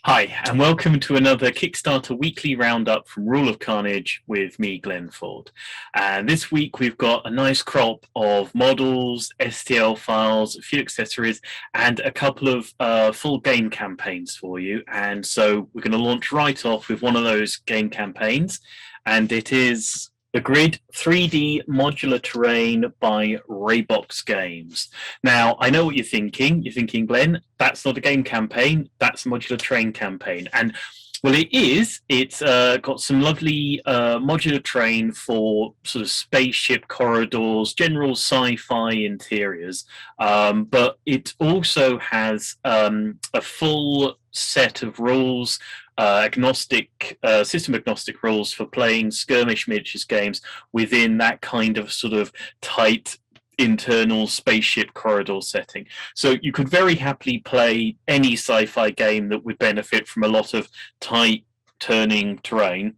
Hi, and welcome to another Kickstarter weekly roundup from Rule of Carnage with me, Glenn Ford. And this week we've got a nice crop of models, STL files, a few accessories, and a couple of full game campaigns for you. And so we're going to launch right off with one of those game campaigns, and it is the Grid 3D Modular Terrain by Raybox Games. Now, I know what you're thinking. You're thinking, Glenn, that's not a game campaign, that's a modular terrain campaign. And well, it is. It's got some lovely modular terrain for sort of spaceship corridors, general sci-fi interiors, but it also has a full set of rules, system agnostic rules for playing skirmish miniatures games within that kind of sort of tight internal spaceship corridor setting. So you could very happily play any sci-fi game that would benefit from a lot of tight turning terrain.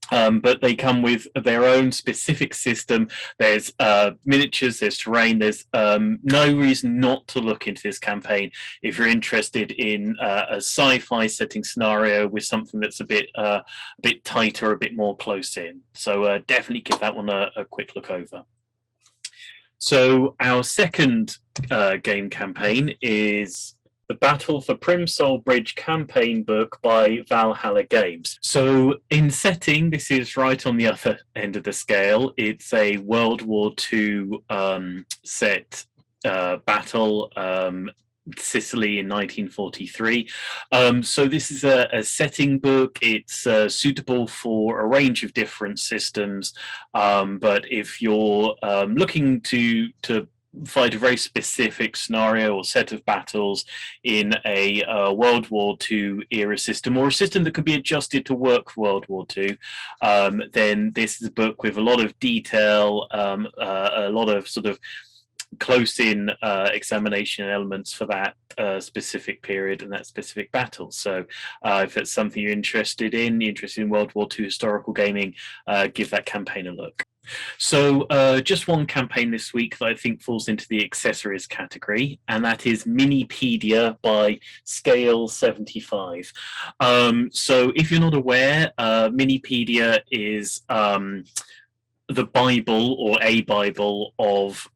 But they come with their own specific system. There's miniatures, there's terrain, there's no reason not to look into this campaign if you're interested in a sci-fi setting scenario with something that's a bit tighter, a bit more close in. So definitely give that one a quick look over. So our second game campaign is the Battle for Primosole Bridge campaign book by Valhalla Games. So in setting, this is right on the other end of the scale. It's a World War II set battle, Sicily in 1943. So this is a setting book. It's suitable for a range of different systems, but if you're looking to fight a very specific scenario or set of battles in a World War II era system, or a system that could be adjusted to work for World War II, then this is a book with a lot of detail, a lot of sort of close-in examination elements for that specific period and that specific battle. So if it's something you're interested in World War II historical gaming, give that campaign a look. So just one campaign this week that I think falls into the accessories category, and that is Minipedia by Scale 75. So if you're not aware, Minipedia is the Bible or a Bible of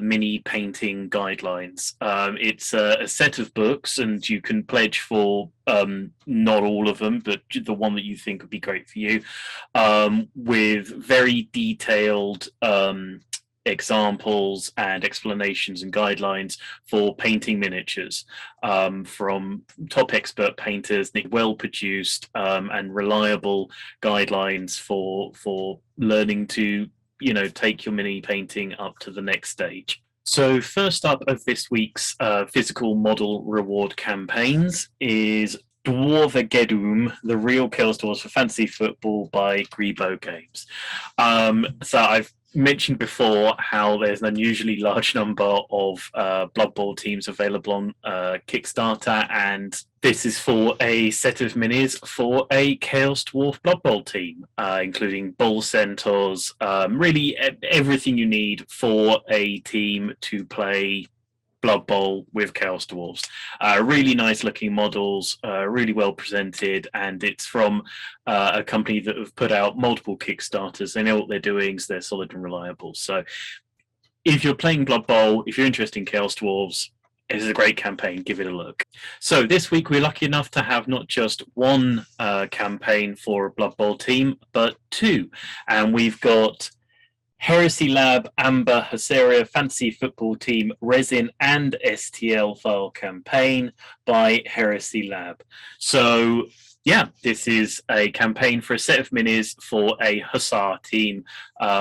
mini painting guidelines. It's a set of books, and you can pledge for not all of them, but the one that you think would be great for you, with very detailed examples and explanations and guidelines for painting miniatures, from top expert painters, well produced and reliable guidelines for learning to take your mini painting up to the next stage. So first up of this week's physical model reward campaigns is Dwarvageddoom, The Real Chaos Dwarves for Fantasy Football by Grebo Games. So I've mentioned before how there's an unusually large number of Blood Bowl teams available on Kickstarter, and this is for a set of minis for a Chaos Dwarf Blood Bowl team, including Bull Centaurs, really everything you need for a team to play Blood Bowl with Chaos Dwarves. Really nice looking models, really well presented, and it's from a company that have put out multiple Kickstarters. They know what they're doing, so they're solid and reliable. So if you're playing Blood Bowl, if you're interested in Chaos Dwarves, it is a great campaign. Give it a look. So this week we're lucky enough to have not just one campaign for a Blood Bowl team, but two. And we've got Heresy Lab Amber Husaria Fantasy Football Team Resin and STL file campaign by Heresy Lab. So yeah, this is a campaign for a set of minis for a Hussar team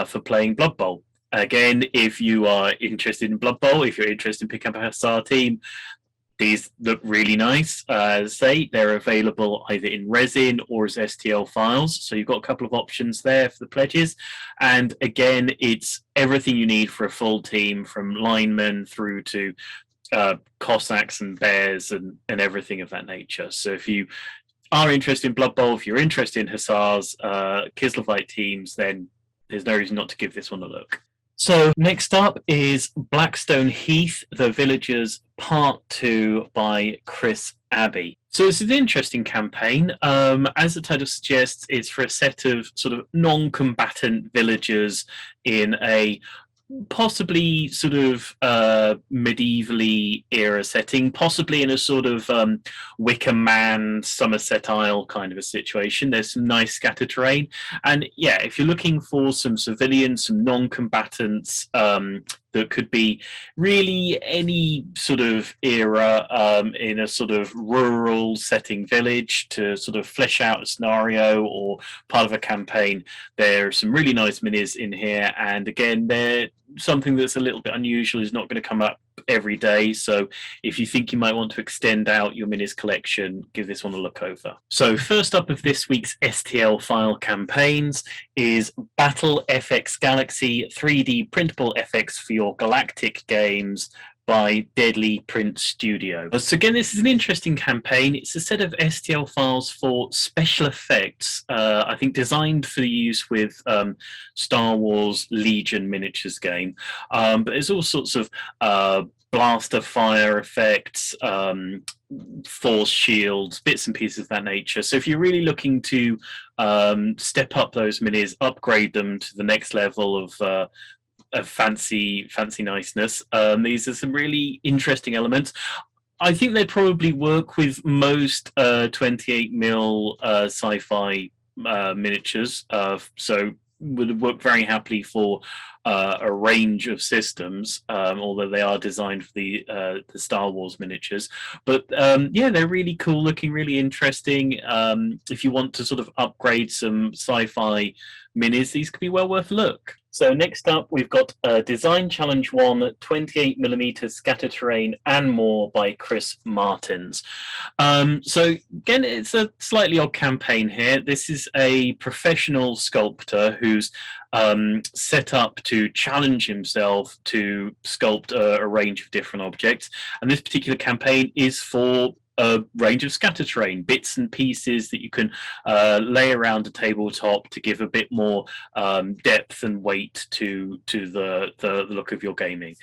for playing Blood Bowl. Again, if you are interested in Blood Bowl, if you're interested in picking up a Hussar team, these look really nice. As I say, they're available either in resin or as STL files. So you've got a couple of options there for the pledges. And again, it's everything you need for a full team, from linemen through to Cossacks and bears and everything of that nature. So if you are interested in Blood Bowl, if you're interested in Hussars, Kislevite teams, then there's no reason not to give this one a look. So next up is Blackstone Heath, The Villagers Part 2 by Chris Abbey. So it's an interesting campaign. As the title suggests, it's for a set of sort of non-combatant villagers in a possibly sort of medievally era setting, possibly in a sort of Wicker Man, Somerset Isle kind of a situation. There's some nice scattered terrain, and yeah, if you're looking for some civilians, some non-combatants, that could be really any sort of era, in a sort of rural setting village to sort of flesh out a scenario or part of a campaign. There are some really nice minis in here, and again, they're something that's a little bit unusual, is not going to come up every day. So if you think you might want to extend out your minis collection, give this one a look over. So first up of this week's STL file campaigns is BattleFx Galaxy 3D printable FX for your galactic games by Deadly Print Studio. So again, this is an interesting campaign. It's a set of STL files for special effects, I think designed for use with Star Wars Legion miniatures game. But there's all sorts of blaster fire effects, force shields, bits and pieces of that nature. So if you're really looking to step up those minis, upgrade them to the next level of fancy niceness, these are some really interesting elements. I think they'd probably work with most 28mm sci-fi miniatures, so would work very happily for a range of systems, although they are designed for the Star Wars miniatures. But yeah, they're really cool looking, really interesting. If you want to sort of upgrade some sci-fi minis, these could be well worth a look. So next up, we've got Design Challenge 1, 28mm Scatter Terrain and More by Chris Martins. So again, it's a slightly odd campaign here. This is a professional sculptor who's set up to challenge himself to sculpt a range of different objects. And this particular campaign is for a range of scatter terrain, bits and pieces that you can lay around a tabletop to give a bit more depth and weight to the look of your gaming.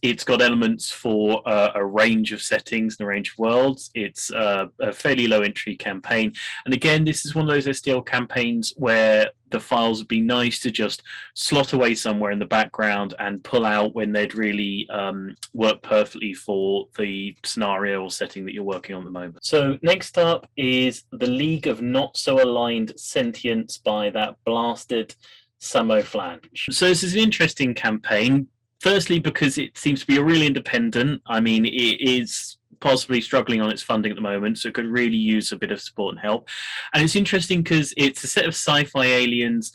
It's got elements for a range of settings and a range of worlds. It's a fairly low entry campaign. And again, this is one of those STL campaigns where the files would be nice to just slot away somewhere in the background and pull out when they'd really work perfectly for the scenario or setting that you're working on at the moment. So next up is The League of Not So Aligned Sentients by that blasted Samo Flange. So this is an interesting campaign, firstly because it seems to be a really independent. I mean, it is possibly struggling on its funding at the moment, so it could really use a bit of support and help. And it's interesting because it's a set of sci-fi aliens,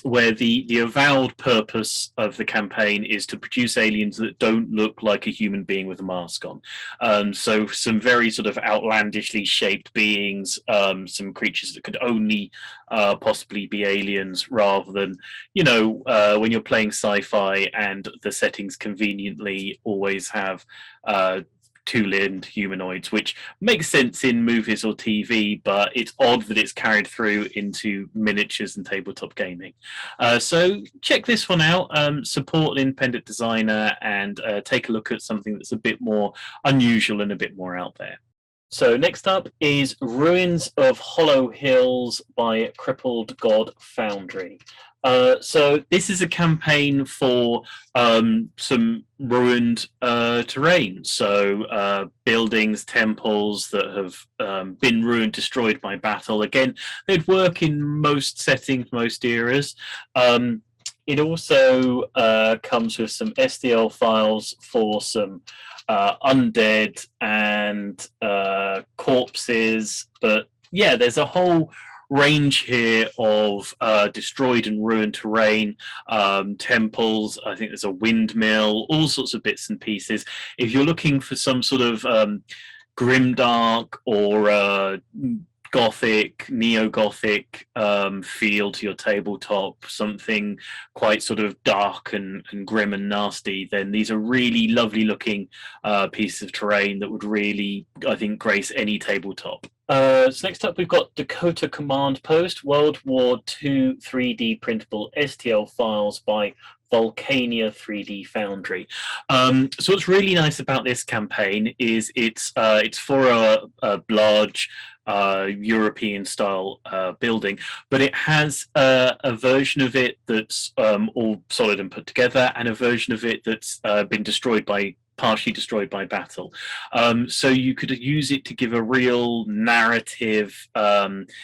where the avowed purpose of the campaign is to produce aliens that don't look like a human being with a mask on. So some very sort of outlandishly shaped beings, some creatures that could only possibly be aliens, rather than, you know, when you're playing sci-fi and the settings conveniently always have two-limbed humanoids, which makes sense in movies or TV, but it's odd that it's carried through into miniatures and tabletop gaming. So check this one out, support an independent designer, and take a look at something that's a bit more unusual and a bit more out there. So next up is Ruins of Hollow Hills by Crippled God Foundry. So this is a campaign for some ruined terrain. So buildings, temples that have been ruined, destroyed by battle. Again, they'd work in most settings, most eras. It also comes with some STL files for some undead and corpses. But yeah, there's a whole range here of destroyed and ruined terrain, temples. I think there's a windmill, all sorts of bits and pieces. If you're looking for some sort of grimdark or Gothic, neo-Gothic feel to your tabletop, something quite sort of dark and grim and nasty, then these are really lovely looking pieces of terrain that would really, I think, grace any tabletop. So next up, we've got Dakota Command Post, World War II 3D printable STL files by Volcania 3D Foundry. So what's really nice about this campaign is it's for a large European style building, but it has a version of it that's all solid and put together, and a version of it that's been partially destroyed by battle. So you could use it to give a real narrative,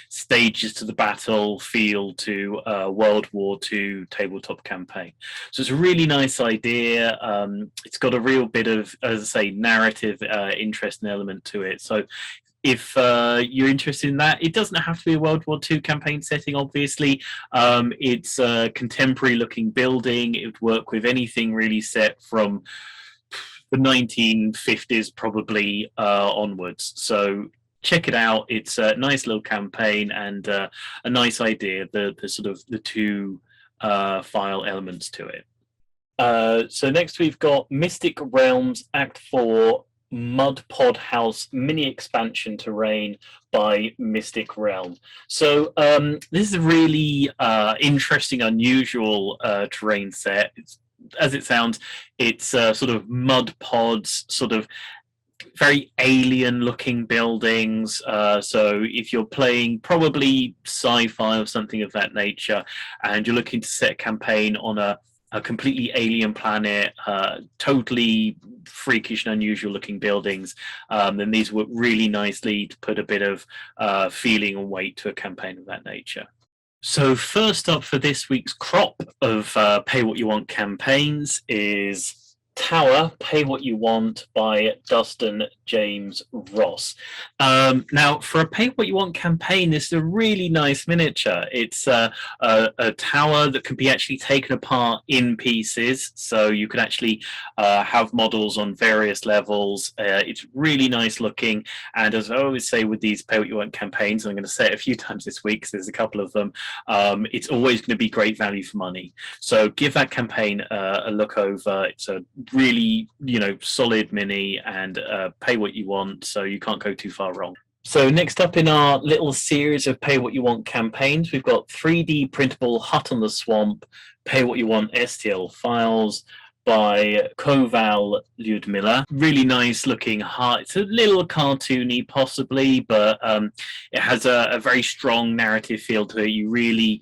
stages to the battle feel to World War II tabletop campaign. So it's a really nice idea. It's got a real bit of, as I say, narrative interest and element to it. So if you're interested in that, it doesn't have to be a World War II campaign setting, obviously. It's a contemporary looking building. It would work with anything really set from the 1950s probably onwards. So check it out. It's a nice little campaign and a nice idea, the sort of the two file elements to it. So next we've got Mystic Realms Act 4 Mud Pod House mini expansion terrain by Mystic Realm. So this is a really interesting, unusual terrain set. It's, as it sounds, it's sort of mud pods, sort of very alien looking buildings. So if you're playing probably sci-fi or something of that nature, and you're looking to set a campaign on a completely alien planet, totally freakish and unusual looking buildings, then these work really nicely to put a bit of feeling and weight to a campaign of that nature. So first up for this week's crop of Pay What You Want campaigns is Tower, Pay What You Want by Dustin James Ross. Now, for a Pay What You Want campaign, this is a really nice miniature. It's a tower that can be actually taken apart in pieces, so you can actually have models on various levels. It's really nice looking, and as I always say with these Pay What You Want campaigns, and I'm going to say it a few times this week because there's a couple of them, it's always going to be great value for money. So give that campaign a look over. It's a really, solid mini, and pay what you want, so you can't go too far wrong. So next up in our little series of Pay What You Want campaigns, we've got 3D printable Hut on the Swamp, Pay What You Want STL files by Koval Lyudmila. Really nice looking hut. It's a little cartoony possibly, but it has a very strong narrative feel to it. You really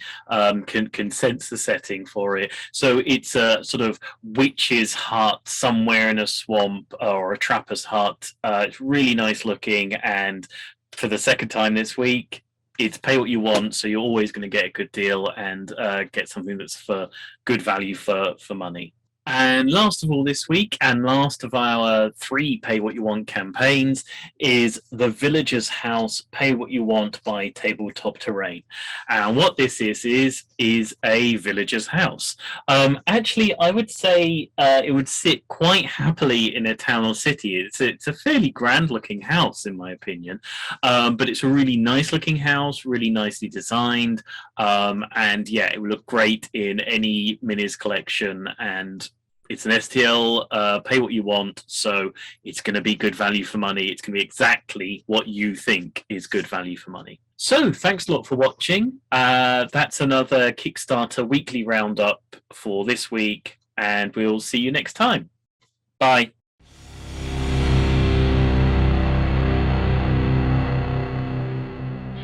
can sense the setting for it. So it's a sort of witch's hut somewhere in a swamp, or a trapper's hut. It's really nice looking, and for the second time this week, it's Pay What You Want, so you're always going to get a good deal and get something that's for good value for money. And last of all this week, and last of our 3 Pay What You Want campaigns, is The Villager's House, Pay What You Want by Tabletop Terrain. And what this is a villager's house. Actually, I would say it would sit quite happily in a town or city. It's a fairly grand looking house, in my opinion, but it's a really nice looking house, really nicely designed, and yeah, it would look great in any minis collection, and it's an STL, Pay What You Want, so it's going to be good value for money. It's going to be exactly what you think is good value for money. So thanks a lot for watching. That's another Kickstarter weekly roundup for this week, and we'll see you next time. Bye.